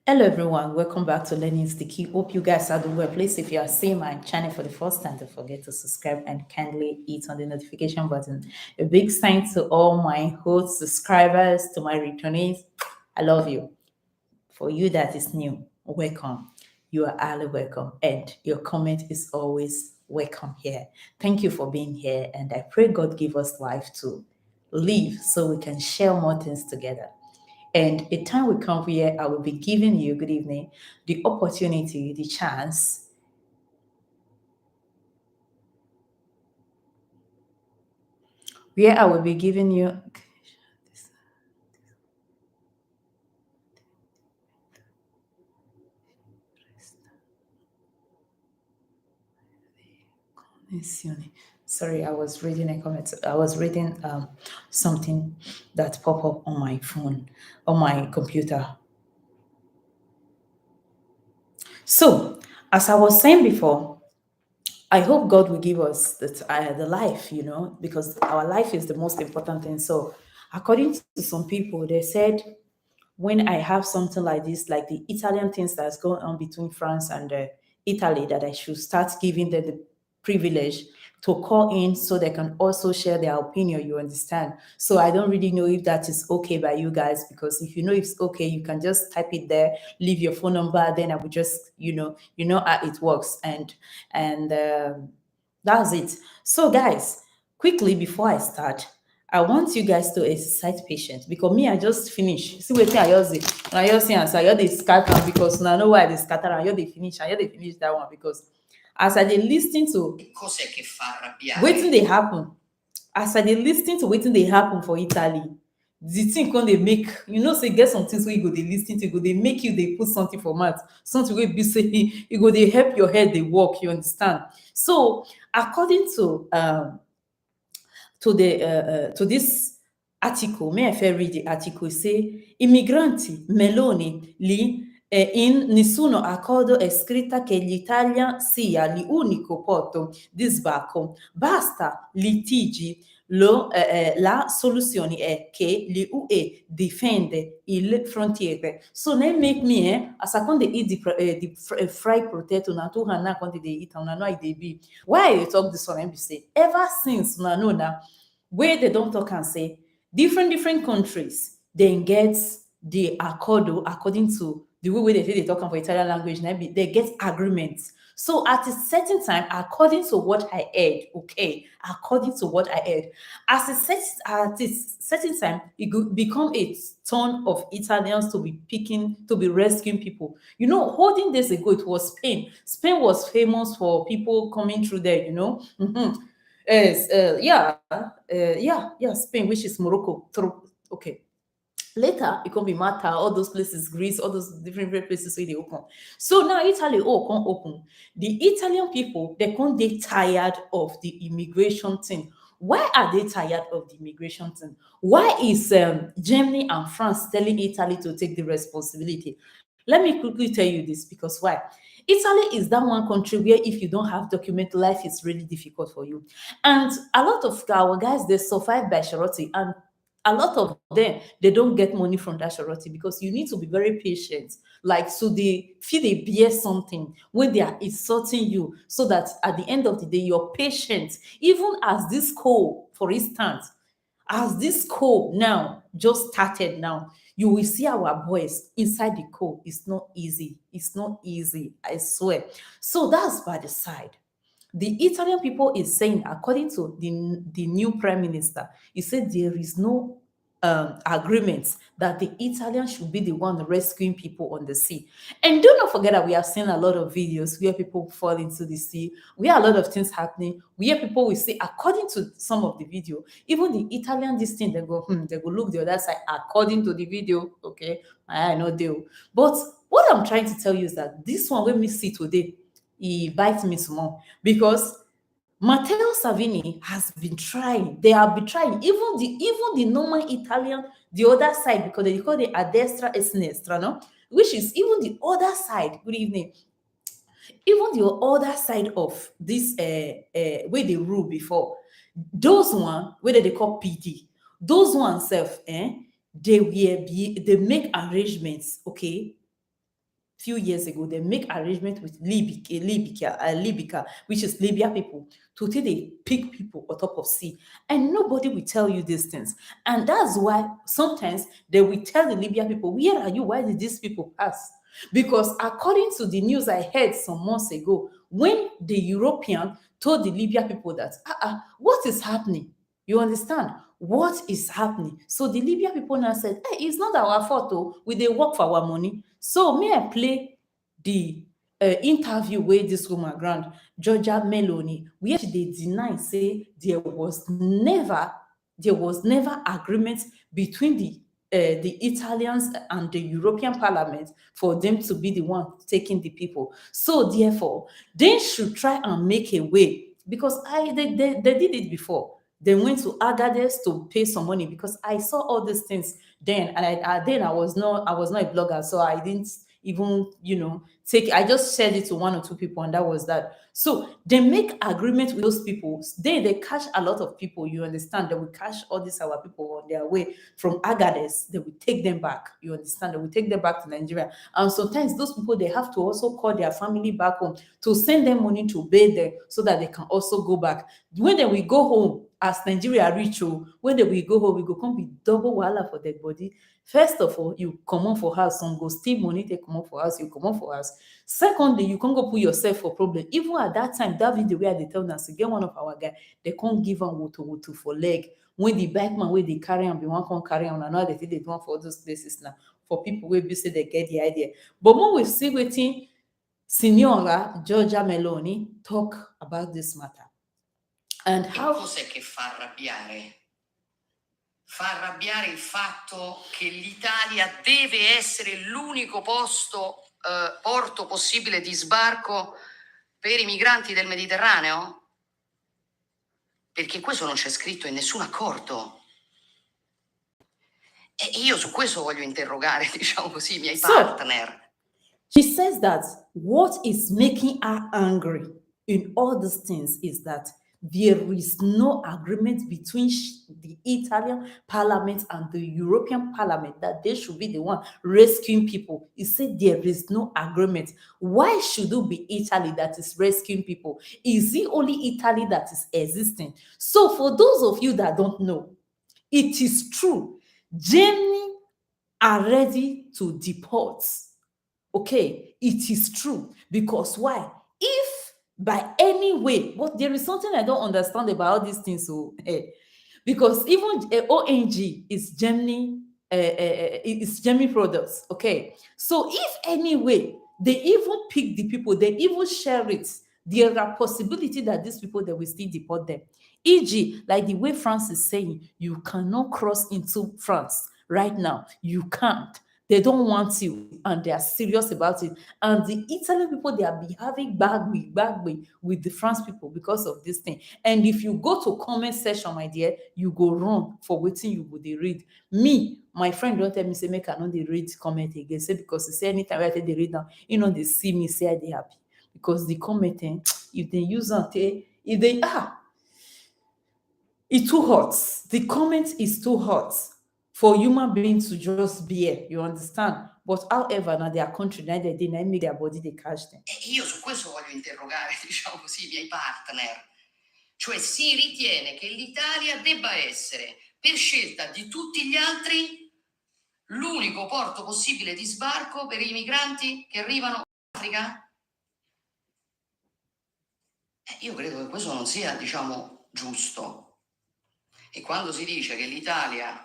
Hello everyone, welcome back to Learning is the Key. Hope you guys are doing well. Please, if you are seeing my channel for the first time, don't forget to subscribe and kindly hit on the notification button. A big thanks to all my host subscribers, to my returnees. I love you. For you that is new, welcome. You are highly welcome, and your comment is always welcome here. Thank you for being here, and I pray God give us life to live so we can share more things together. And a time will come where I will be giving you, good evening, the opportunity, the chance, where I will be giving you. Sorry, I was reading a comment. I was reading something that popped up on my phone, on my computer. So, as I was saying before, I hope God will give us the life, because our life is the most important thing. So, according to some people, they said when I have something like this, like the Italian things that's going on between France and Italy, that I should start giving them the privilege to call in so they can also share their opinion, you understand? So I don't really know if that is okay by you guys, because if you know it's okay, you can just type it there, leave your phone number, then I would just, you know how it works. And that's it. So guys, quickly before I start, I want you guys to exercise patience, because me, I just finish. See wetin I just dey. When I just see answer, I just dey scatter am, because una know why I dey scatter am. I just dey finish. I just dey finish that one, because as I dey lis ten to Cos'è che fa arrabbiare? wetin dey happen, as I dey lis ten to wetin dey happen for Italy, the thing come dey make say e get some things wey you go dey lis ten to, e go dey make you dey put something for mouth, something wey be say e go dey help your head dey work, you understand? So according to this article, may I first read the article. Say i migranti Meloni lì in nessuno accordo è scritta che l'Italia sia l'unico porto di sbarco. Basta litigi. La soluzione è che l'UE difende il frontiere. So ne make me as I come dey eat the fried potato, na two hand na come dey eat am, una know how e dey be. Why I dey talk this one? Be say ever since una know na where they don't talk and say different countries then get the accordo according to the way they say they talk am for Italian language, na be they get agreements. So at a certain time, according to what I heard, okay, according to what I heard, at a certain time, it could become a turn of Italians to be rescuing people. Holding days ago, it was Spain. Spain was famous for people coming through there, Yes, yeah, Spain, which is Morocco. Okay. Later, it can be Malta, all those places, Greece, all those different places where they open. So now Italy, can't open. The Italian people, they can't get tired of the immigration thing. Why are they tired of the immigration thing? Why is Germany and France telling Italy to take the responsibility? Let me quickly tell you this, because why? Italy is that one country where if you don't have document, life is really difficult for you. And a lot of our guys, they survive by charity, and a lot of them, they don't get money from that charity, because you need to be very patient. Like, so they feel they bear something when they are insulting you, so that at the end of the day, you're patient. Even as this coal, for instance, as this coal now just started now, you will see our boys inside the coal. It's not easy. It's not easy, I swear. So that's by the side. The Italian people is saying, according to the new prime minister, he said there is no agreement that the Italians should be the one rescuing people on the sea. And do not forget that we have seen a lot of videos where people fall into the sea, where a lot of things happening, where people will say, according to some of the video, even the Italian this thing, they go look the other side according to the video. Okay, I know deal. But what I'm trying to tell you is that this one when we see today, he bites me small, because Matteo Salvini has been trying. They have been trying. Even the normal Italian, the other side, because they call it a destra e sinistra, no? Which is even the other side. Good evening. Even the other side of this where they rule before. Those one, whether they call PD, those ones self, they make arrangements, okay, few years ago, they make arrangement with Libica, which is Libya people, to take they pick people on top of sea. And nobody will tell you these things. And that's why sometimes they will tell the Libya people, where are you? Why did these people pass? Because according to the news I heard some months ago, when the European told the Libya people that, what is happening? You understand? What is happening? So the Libya people now said, hey, it's not our fault, oh, we dey work for our money. So may I play the interview where this woman grant Georgia Meloni, where they deny say there was never agreement between the Italians and the European Parliament for them to be the one taking the people. So therefore, they should try and make a way, because they did it before. They went to Agadez to pay some money, because I saw all these things then, and I was not a blogger, so I didn't even I just shared it to one or two people, and that was that. So they make agreement with those people. They catch a lot of people, you understand. They will catch all these our people on their way from Agadez. They will take them back, you understand. They will take them back to Nigeria. And sometimes those people, they have to also call their family back home to send them money to pay them, so that they can also go back. When they will go home, as Nigeria reach, when they will go home, we go come be double wahala for their body. First of all, you come on for house, some go steal money, they come on for house, you come on for house. Secondly, you can't go put yourself for problem. Even at that time, that video where they tell us to get one of our guy, they can't give them woto for leg. When the bike man where they carry on, be one can carry on, another they think they do one for all those places now. For people where say they get the idea. But when we see waiting, Signora Giorgia Meloni talk about this matter. And how cos'è che fa arrabbiare? Fa arrabbiare il fatto che l'Italia deve essere l'unico porto possibile di sbarco per i migranti del Mediterraneo? Perché questo non c'è scritto in nessun accordo. E io su questo voglio interrogare, diciamo così, i miei partner. She says that what is making her angry in all these things is that there is no agreement between the Italian Parliament and the European Parliament that they should be the one rescuing people. He said there is no agreement. Why should it be Italy that is rescuing people? Is it only Italy that is existing? So for those of you that don't know, it is true. Germany are ready to deport. Okay, it is true. Because why? If by any way, but there is something I don't understand about all these things. So, because even ONG is Germany, it's Germany products. Okay, so if anyway they even pick the people, they even share it, there are possibility that these people they will still deport them. E.g., like the way France is saying, you cannot cross into France right now. You can't. They don't want you, and they are serious about it. And the Italian people, they are behaving badly with the France people because of this thing. And if you go to comment section, my dear, you go wrong for waiting you would read. Me, my friend don't tell me, say, make I know they read comment again. Say, because they say anytime I tell they read now, they see me, say they happy. Because the comment, if they use it, if they, it's too hot. The comment is too hot for human beings to just bear, you understand? But however, now their country, now they make their body, they catch them. E io su questo voglio interrogare, diciamo così, i miei partner. Cioè si ritiene che l'Italia debba essere, per scelta di tutti gli altri, l'unico porto possibile di sbarco per i migranti che arrivano in Africa? Io credo che questo non sia, diciamo, giusto. E quando si dice che l'Italia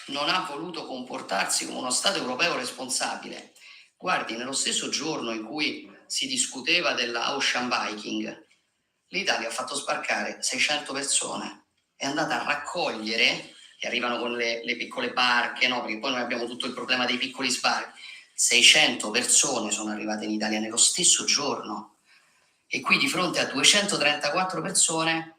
non ha voluto comportarsi come uno Stato europeo responsabile, guardi, nello stesso giorno in cui si discuteva della Ocean Viking, l'Italia ha fatto sbarcare 600 persone, è andata a raccogliere, e arrivano con le piccole barche, no? Perché poi noi abbiamo tutto il problema dei piccoli sbarchi. 600 persone sono arrivate in Italia nello stesso giorno, e qui di fronte a 234 persone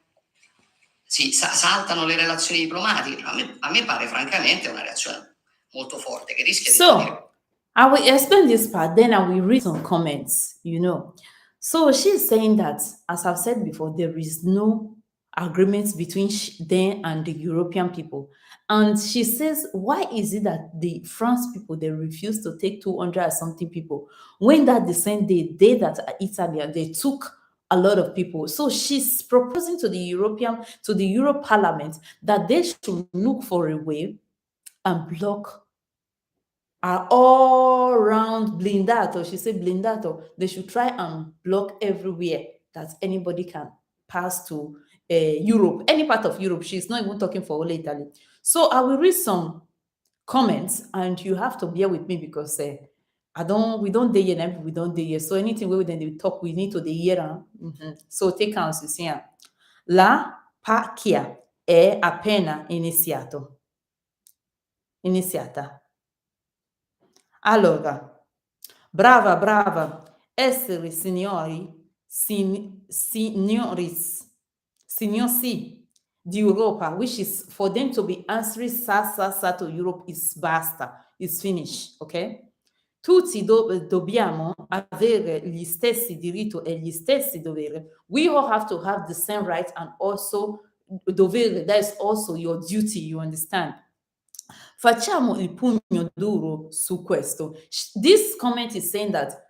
si saltano le relazioni diplomatiche. A me pare francamente una reazione molto forte che rischia di So, I will explain this part, then I will read some comments, So she's saying that, as I've said before, there is no agreements between them and the European people. And she says, why is it that the France people, they refuse to take 200 and something people, when that the same day that Italy, they took a lot of people. So she's proposing to the Europe Parliament that they should look for a way and block all round blindato. She said blindato. They should try and block everywhere that anybody can pass to Europe, any part of Europe. She's not even talking for only Italy. So I will read some comments, and you have to bear with me because we don't dey here, we don't dey here. So anything where then they talk, we need to dey hear. So take hands, you see. La pacchia è appena iniziata. Allora, brava, essere signorsi di Europa, which is for them to be answering sa to Europe is basta, is finished, ok? Tutti dobbiamo avere gli stessi diritti e gli stessi doveri. We all have to have the same rights and also dovere. That is also your duty, you understand? Facciamo il pugno duro su questo. This comment is saying that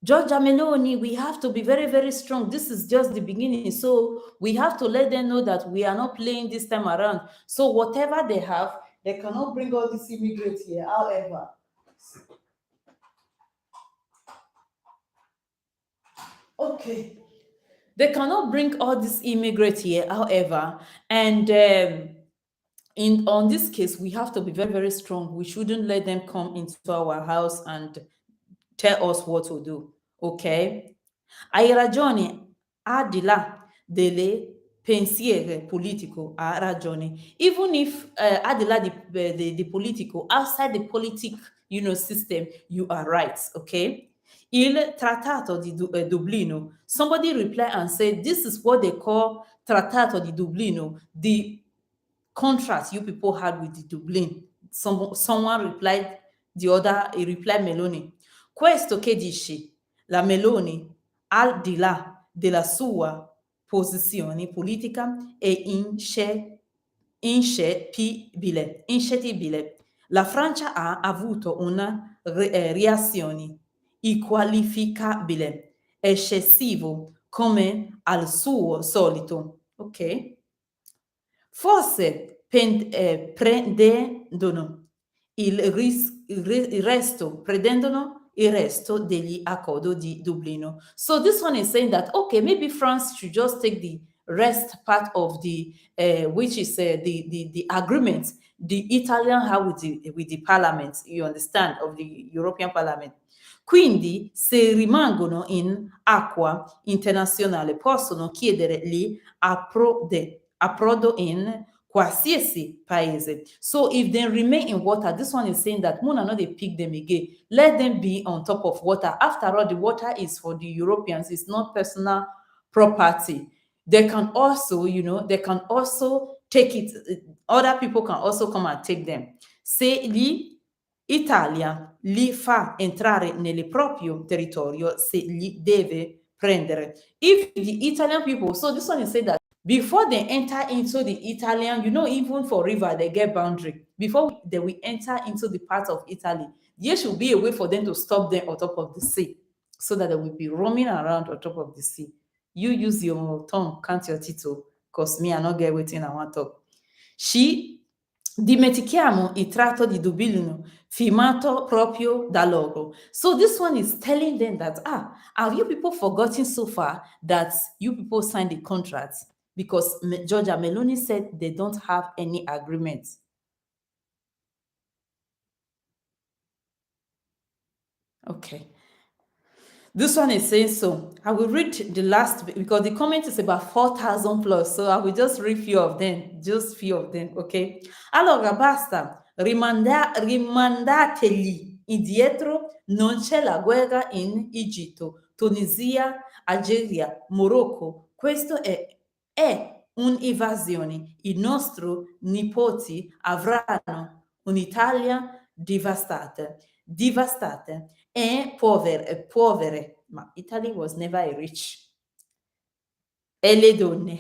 Giorgia Meloni, we have to be very, very strong. This is just the beginning. So we have to let them know that we are not playing this time around. So whatever they have, they cannot bring all these immigrants here. However, okay, they cannot bring all these immigrants here. However, and on this case, we have to be very, very strong. We shouldn't let them come into our house and tell us what to do. Ok? Hai ragione, al di là delle pensiere politico, ha ragione. Even if al di là di politico, outside the politic, system, you are right, okay? Il Trattato di Dublino, somebody replied and said, this is what they call Trattato di Dublino, the contract you people had with the Dublin. Someone replied, he replied Meloni. Questo che dici, la Meloni, al di là della sua posizione politica, è inscettibile. La Francia ha avuto una reazione inqualificabile, eccessivo, come al suo solito. Ok? Forse prendono il resto degli accordi di Dublino. So this one is saying that, okay, maybe France should just take the rest part of the, which is the agreement the Italian have with the parliament, you understand, of the European Parliament. Quindi, se rimangono in acqua internazionale, possono chiedere gli approdo in qualsiasi paese. So if they remain in water, this one is saying that Muna no they pick them again. Let them be on top of water. After all, the water is for the Europeans. It's not personal property. They can also, take it. Other people can also come and take them. Se l'Italia li fa entrare nel proprio territorio, se li deve prendere. If the Italian people, so this one is saying that before they enter into the Italian, even for river, they get boundary. Before they will enter into the part of Italy, there should be a way for them to stop them on top of the sea, so that they will be roaming around on top of the sea. You use your tongue, count your teeth, because me, I not get waiting, I want to talk. Dimentichiamo il Trattato di Dublino firmato proprio da loro. So this one is telling them that, have you people forgotten so far that you people signed the contract? Because Giorgia Meloni said they don't have any agreement. Okay. This one is saying so. I will read the last bit because the comment is about 4,000 plus. So I will just read few of them. Just few of them, okay? Allora, basta. Rimandategli indietro. Non c'è la guerra in Egitto, Tunisia, Algeria, Morocco. Questo è un'invasione. I nostri nipoti avranno un'Italia devastata e povere, ma Italy was never a rich. E le donne.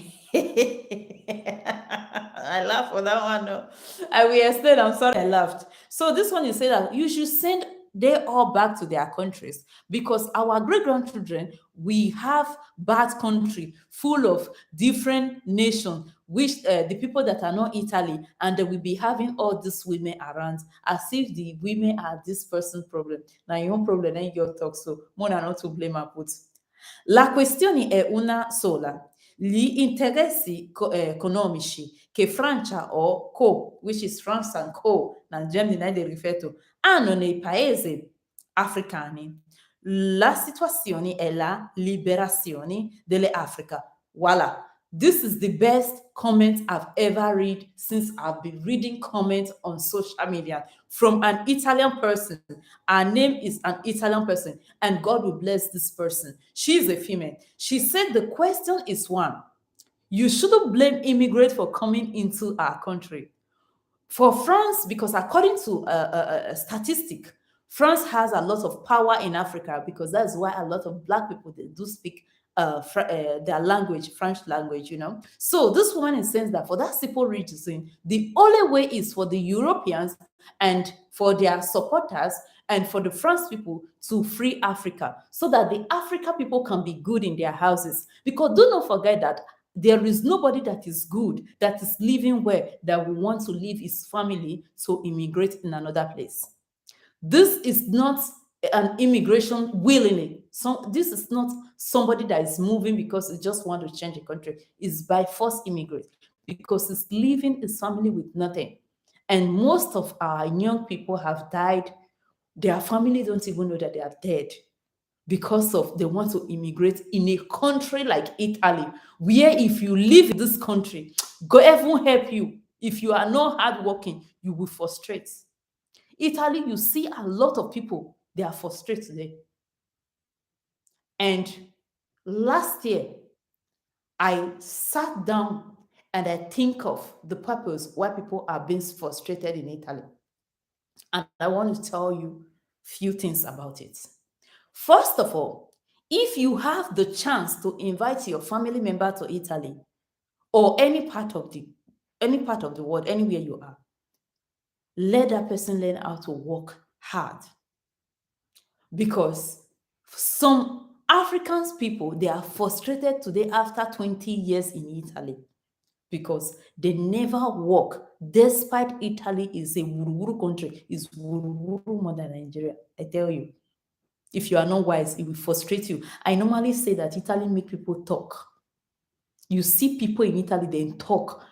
I laugh for that one. No. I will explain. I'm sorry I laughed. So this one is saying that you should send they all back to their countries because our great grandchildren, we have bad country full of different nations, which the people that are not Italy, and they will be having all these women around as if the women are this person's problem. Now your own problem, then your talk. So more than not to blame and put. La questione è una sola. Gli interessi economici che Francia o Co, which is France and Co, na Germany they refer to, hanno nei paesi africani. La situazione è la liberazione delle Africa. Voilà. This is the best comment I've ever read since I've been reading comments on social media from an Italian person. Her name is an Italian person, and God will bless this person. She's a female. She said the question is one. You shouldn't blame immigrants for coming into our country. For France, because according to a statistic, France has a lot of power in Africa because that's why a lot of Black people they do speak their language, French language, you know. So this woman is saying that for that simple reason, the only way is for the Europeans and for their supporters and for the French people to free Africa so that the Africa people can be good in their houses. Because do not forget that there is nobody that is good, that is living where that will want to leave his family to immigrate in another place. This is not an immigration willingly. So this is not somebody that is moving because he just want to change the country. It's by force immigrant because it's leaving his family with nothing. And most of our young people have died. Their family don't even know that they are dead because of they want to immigrate in a country like Italy, where if you live in this country, God won't help you. If you are not hardworking, you will frustrate. Italy, you see a lot of people, they are frustrated today. And last year, I sat down and I think of the purpose why people are being frustrated in Italy. And I want to tell you a few things about it. First of all, if you have the chance to invite your family member to Italy or any part of the world, anywhere you are, let that person learn how to work hard. Because some African people, they are frustrated today after 20 years in Italy because they never work, despite Italy is a wuru country, is wuru more than Nigeria. I tell you, if you are not wise, it will frustrate you. I normally say that Italy make people talk. You see people in Italy, they talk.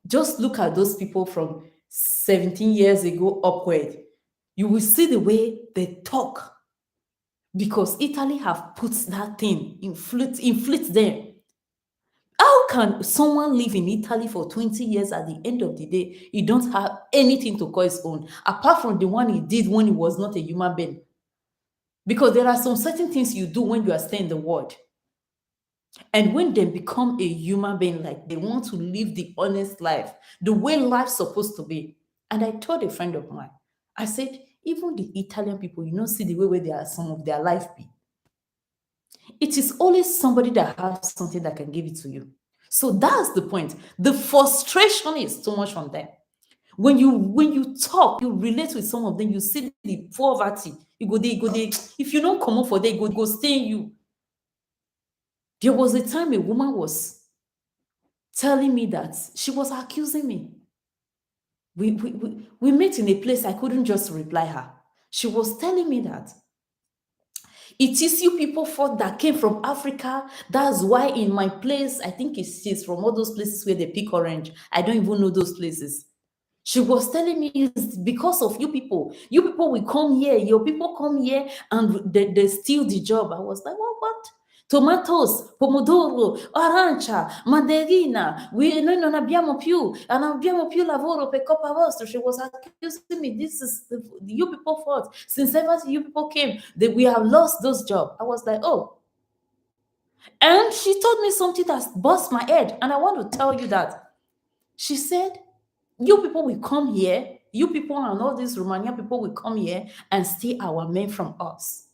Just look at those people from 17 years ago upward. You will see the way they talk. Because Italy have put that thing, inflict them. How can someone live in Italy for 20 years at the end of the day, he don't have anything to call his own, apart from the one he did when he was not a human being? Because there are some certain things you do when you are staying in the world. And when they become a human being, like they want to live the honest life, the way life's supposed to be. And I told a friend of mine, I said, even the Italian people, you don't see the way where they are some of their life be. It is always somebody that has something that can give it to you. So that's the point. The frustration is too much on them. When you talk, you relate with some of them, you see the poverty. You go there. If you don't come up for that, it go stay in you. There was a time a woman was telling me that she was accusing me. We met in a place I couldn't just reply her. She was telling me that it is you people that came from Africa. That's why in my place, I think she's from all those places where they pick orange. I don't even know those places. She was telling me it's because of you people. You people will come here. Your people come here and they steal the job. I was like, what? Tomatoes, pomodoro, arancia, mandarina. Noi non abbiamo più lavoro per colpa vostra. She was accusing me. This is you people fault. Since ever you people came, that we have lost those jobs. I was like, oh. And she told me something that bust my head. And I want to tell you that. She said, you people will come here, you people and all these Romanian people will come here and steal our men from us.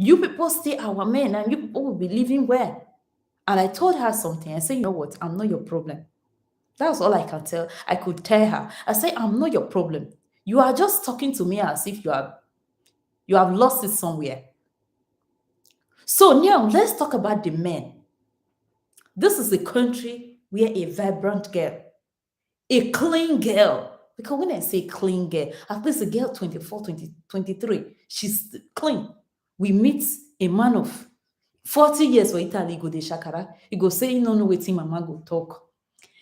You people steal our men and you people will be living where? And I told her something. I said, you know what? I'm not your problem. That's all I could tell her. I said, I'm not your problem. You are just talking to me as if you have lost it somewhere. So now let's talk about the men. This is a country where a vibrant girl, a clean girl, because when I say clean girl, at least a girl 24, 20, 23, she's clean. We meet a man of 40 years for Italy, go de shakara. He go say, he no know wetin mama go talk.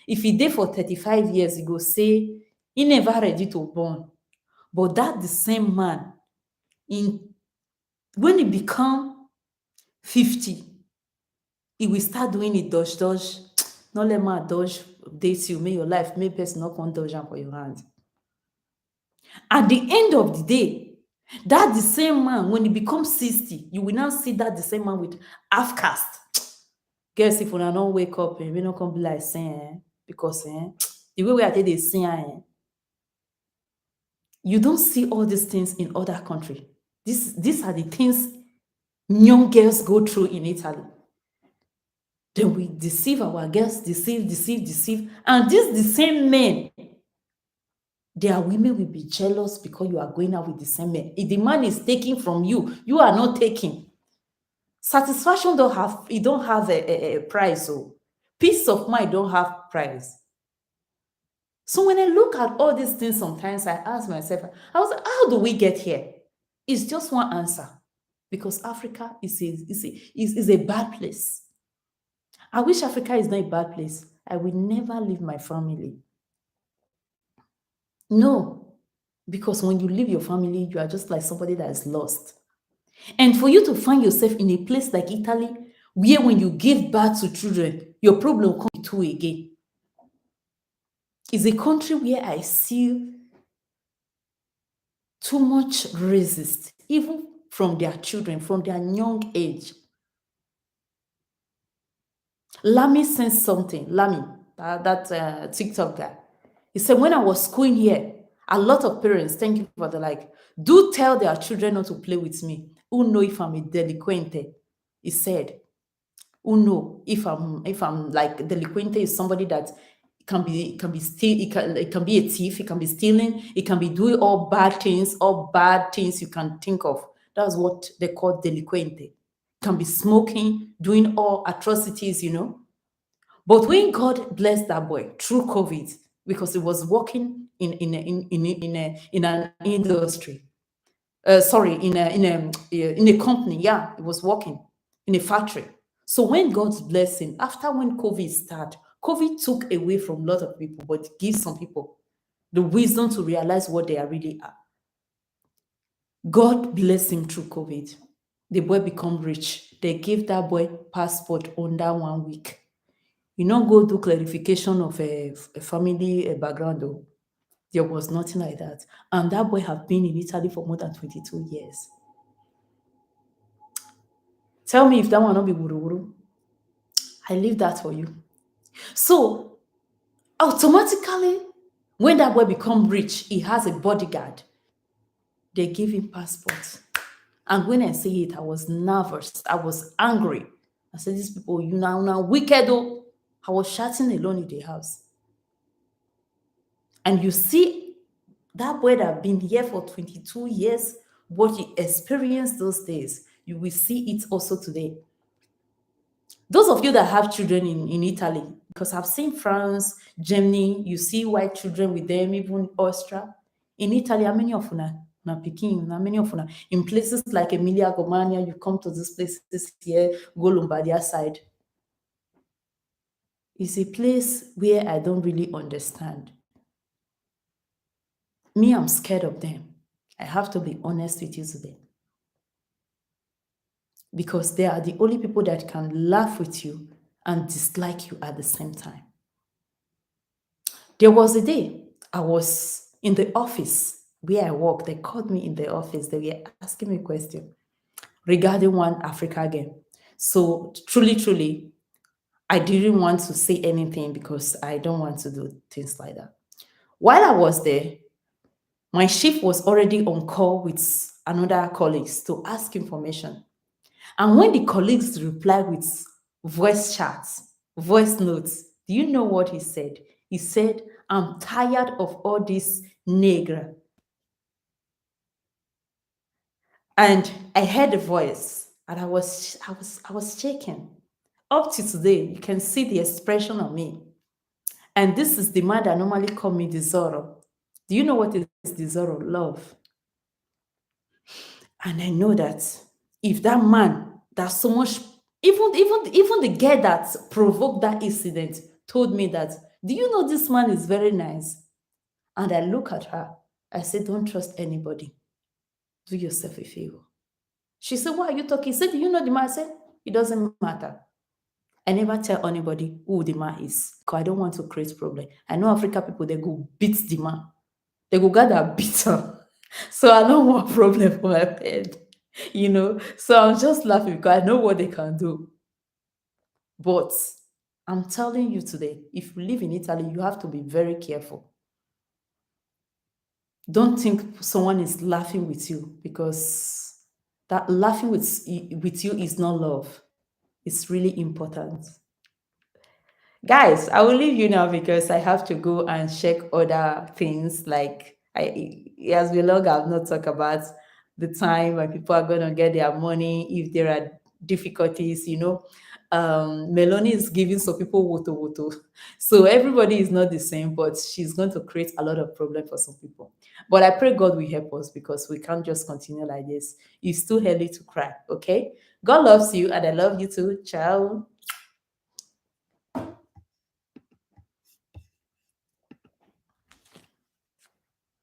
If he dey for 35 years, he go say, he never ready to born. But that the same man, when he become 50, he will start doing it dodge. No let man dodge date you, make your life, make person not come dodge am for your hand. At the end of the day, that the same man, when he becomes 60, you will now see that the same man with half caste. Guess if una don't wake up, we not come be like saying, because the way we are they say, you don't see all these things in other countries. These are the things young girls go through in Italy. Then we deceive our girls, deceive. And the same men, their women will be jealous because you are going out with the same man. If the man is taking from you, you are not taking. Satisfaction don't have a price. So peace of mind don't have price. So when I look at all these things, sometimes I ask myself, how do we get here? It's just one answer. Because Africa is a bad place. I wish Africa is not a bad place. I will never leave my family. No, because when you leave your family, you are just like somebody that is lost. And for you to find yourself in a place like Italy, where when you give birth to children, your problem comes to again, is a country where I see too much resist, even from their children, from their young age. Lami sent something. Lami, that TikTok guy. He said, when I was schooling here, a lot of parents, thank you for the like, do tell their children not to play with me. Who know if I'm a delinquente? He said, who know if I'm like delinquente is somebody that it can be a thief, it can be stealing, it can be doing all bad things you can think of. That's what they call delinquente. Can be smoking, doing all atrocities, But when God blessed that boy through COVID, because he was working in an industry, in a company, yeah, he was working in a factory. So when God's blessing, after when COVID started, COVID took away from a lot of people, but gives some people the wisdom to realize what they are really are. God blessed him through COVID. The boy become rich. They gave that boy passport under 1 week. You not go do clarification of a family background, though. There was nothing like that. And that boy have been in Italy for more than 22 years. Tell me if that one not be wuru. I leave that for you. So automatically, when that boy become rich, he has a bodyguard. They give him passport. And when I say it, I was nervous. I was angry. I said, these people, you now wicked. Oh. I was shouting alone in the house. And you see, that boy that been here for 22 years, what he experienced those days, you will see it also today. Those of you that have children in Italy, because I've seen France, Germany, you see white children with them, even Austria. In Italy, how many of you na Peking, how many of you in places like Emilia Romagna, you come to these places here, go Lombardia side. It's a place where I don't really understand. Me, I'm scared of them. I have to be honest with you today. Because they are the only people that can laugh with you and dislike you at the same time. There was a day I was in the office where I work. They called me in the office. They were asking me a question regarding one Africa game. So truly, I didn't want to say anything because I don't want to do things like that. While I was there, my chief was already on call with another colleagues to ask information. And when the colleagues replied with voice chats, voice notes. Do you know what he said? He said, I'm tired of all this negra. And I heard a voice and I was shaking. Up to today, you can see the expression on me. And this is the man that normally call me the Zorro. Do you know what is the Zorro? Love. And I know that if that man that so much, even the girl that provoked that incident told me that, do you know this man is very nice? And I look at her, I say, don't trust anybody. Do yourself a favor. She said, why are you talking? He said, do you know the man? I said, it doesn't matter. I never tell anybody who the man is because I don't want to create problem. I know African people, they go beat the man. They go gather beat her. So I don't want problem for my head, you know. So I'm just laughing because I know what they can do. But I'm telling you today, if you live in Italy, you have to be very careful. Don't think someone is laughing with you, because that laughing with you is not love. It's really important. Guys, I will leave you now because I have to go and check other things. Like it has been long I've not talked about the time when people are going to get their money if there are difficulties, you know. Meloni is giving some people woto woto. So everybody is not the same, but she's going to create a lot of problem for some people. But I pray God will help us because we can't just continue like this. It's too early to cry, okay? God loves you and I love you too. Ciao.